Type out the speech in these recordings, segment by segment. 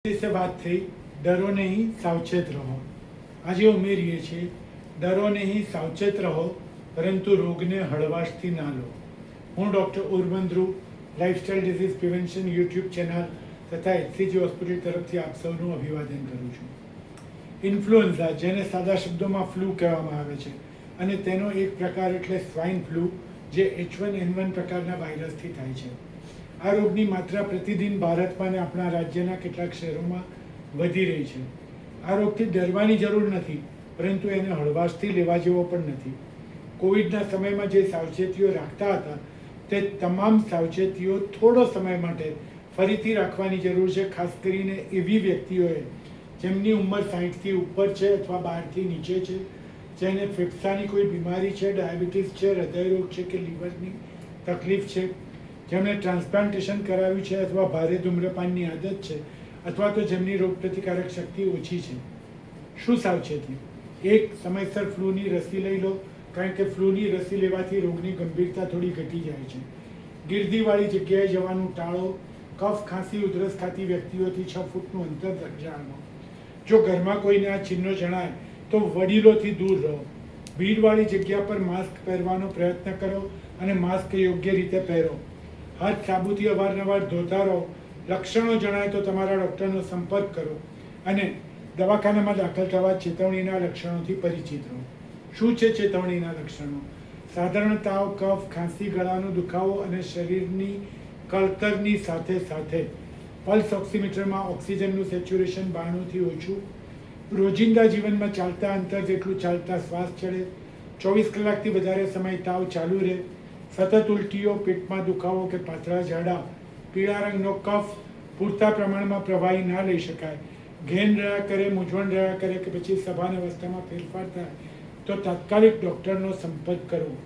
से बात थी डरो नहीं सावचेत रहो। આજે ઉમેરીએ છીએ ડરો નહીં સાવચેત રહો પરંતુ રોગને હળવાશથી ના લો। હું ડૉક્ટર ઉર્બંદ્રુ lifestyle disease prevention YouTube channel તથા એચસીજી હોસ્પિટલ તરફથી આપ સૌનું અભિવાદન કરું છું। ઇન્ફ્લુએન્ઝા, જેને સાદા શબ્દોમાં ફ્લૂ કહેવામાં આવે છે, અને તેનો એક પ્રકાર એટલે સ્વાઇન ફ્લૂ, જે H1N1 પ્રકારના વાયરસથી થાય છે। આ રોગની માત્રા પ્રતિદિન ભારતમાં અને આપણા રાજ્યના કેટલાક શહેરોમાં વધી રહી છે। આ રોગથી ડરવાની જરૂર નથી, પરંતુ એને હળવાશથી લેવા જેવો પણ નથી। કોવિડના સમયમાં જે સાવચેતીઓ રાખતા હતા તે તમામ સાવચેતીઓ થોડો સમય માટે ફરીથી રાખવાની જરૂર છે, ખાસ કરીને એવી વ્યક્તિઓએ જેમની ઉંમર 60થી ઉપર છે અથવા 12થી નીચે છે, જેને ફેફસાની કોઈ બીમારી છે, ડાયાબિટીસ છે, હૃદયરોગ છે કે લીવરની તકલીફ છે, જેમણે ટ્રાન્સપ્લાન્ટેશન કરાવ્યું છે અથવા ભારે ધૂમ્રપાનની આદત છે, અથવા તો જેમની રોગપ્રતિકારક શક્તિ ઓછી છે। શું સાવચેતી? એક, સમયસર ફ્લૂની રસી લઈ લો, કારણ કે ફ્લૂની રસી લેવાથી રોગની ગંભીરતા થોડી ઘટી જાય છે। ગીર્દીવાળી જગ્યાએ જવાનું ટાળો। કફ, ખાંસી, ઉધરસ ખાતી વ્યક્તિઓથી 6 ફૂટનું અંતર જાળવો। જો ઘરમાં કોઈને આ ચિહ્નો જણાય તો વડીલોથી દૂર રહો। ભીડવાળી જગ્યા પર માસ્ક પહેરવાનો પ્રયત્ન કરો અને માસ્ક યોગ્ય રીતે પહેરો। હાથ સાબુથી અવારનવાર ધોતા રહો। લક્ષણો જણાય તો તમારા ડૉક્ટરનો સંપર્ક કરો અને દવાખાનામાં દાખલ થવા ચેતવણીના લક્ષણોથી પરિચિત રહો। શું છે ચેતવણીના લક્ષણો? સાધારણ તાવ, કફ, ખાંસી, ગળાનો દુખાવો અને શરીરની કળતરની સાથે સાથે પલ્સ ઓક્સિમીટરમાં ઓક્સિજનનું સેચ્યુરેશન 92થી ઓછું, રોજિંદા જીવનમાં ચાલતા અંતર જેટલું ચાલતા શ્વાસ ચડે, 24 કલાકથી વધારે સમય તાવ ચાલુ રહે, સતત ઉલટીઓ, પેટમાં દુખાવો કે પાતળા ઝાડા, પીળા રંગનો કફ, પૂરતા પ્રમાણમાં પ્રવાહી ના લઈ શકાય, ઘેન રહ્યા કરે, મૂંઝવણ રહ્યા કરે કે પછી સભાન અવસ્થામાં ફેરફાર થાય તો તાત્કાલિક ડૉક્ટરનો સંપર્ક કરવો।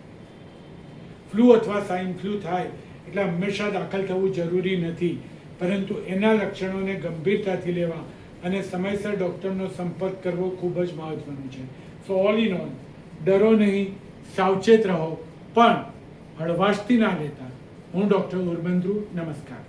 ફ્લૂ અથવા સ્વાઇન ફ્લૂ થાય એટલે હંમેશા દાખલ થવું જરૂરી નથી, પરંતુ એના લક્ષણોને ગંભીરતાથી લેવા અને સમયસર ડૉક્ટરનો સંપર્ક કરવો ખૂબ જ મહત્વનું છે। સો ઓલ ઇન ઓલ, ડરો નહીં, સાવચેત રહો, પણ હળવાશથી ના લેતા। હું ડૉક્ટર ઉર્બંદ્રુ, નમસ્કાર।